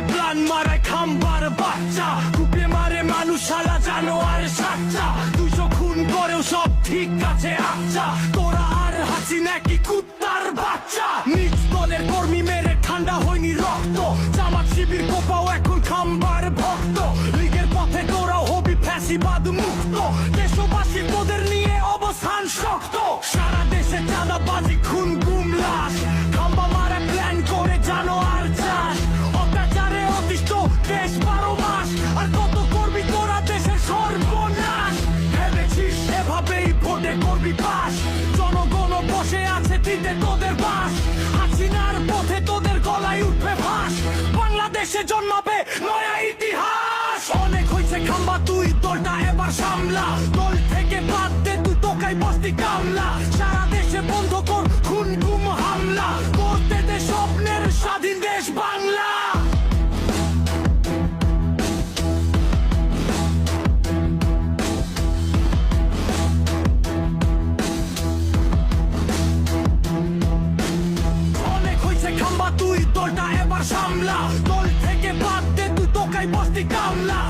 Plan মারায় খাম্বার বাচ্চা, কুপে মারে মানুষ শালা জানোয়ার সাচ্চা। 200 খুন করেও সব ঠিক আছে আচ্ছা, তোরা আর হাসিনা কি কুত্তার বাচ্চা। নিজ দলের কর্মী মেরে ঠান্ডা হয়নি রক্ত, জামাত শিবির কোপাও এখন খাম্বার ভক্ত। লীগের পথে তোরাও হবি ফ্যাসিবাদ মুক্ত, দেশবাসী তোদের নিয়ে অবস্থান শক্ত। সারা দেশে চাঁদাবাজি খুন গুম লাশ, খাম্বা মারা প্ল্যান করে জানোয়ার চাষ। অত্যাচারে অতিষ্ঠ দেশ 12 মাস, আর কত করবি তোরা দেশের সর্বনাশ। ভেবেছিস এভাবেই ভোটে করবি পাস, জনগণ বসে আছে দিতে তোদের বাস। হাসিনার পথে তোদের গলায় উঠবে ফাঁস, বাংলাদেশে জন্মাবে নয়া ইতিহাস। অনেক হয়েছে খাম্বা তুই দলটা এবার সামলা, দল থেকে বাদ দে তুই তোকাই বস্তি কামলা। সারা দেশে বন্ধ কর খুন গুম হামলা, করতে দে স্বপ্নের স্বাধীন দেশ বাংলা। অনেক হয়েছে খাম্বা তুই দলটা এবার সামলা, দল থেকে বাদ দে তুই তোকাই বস্তি কামলা।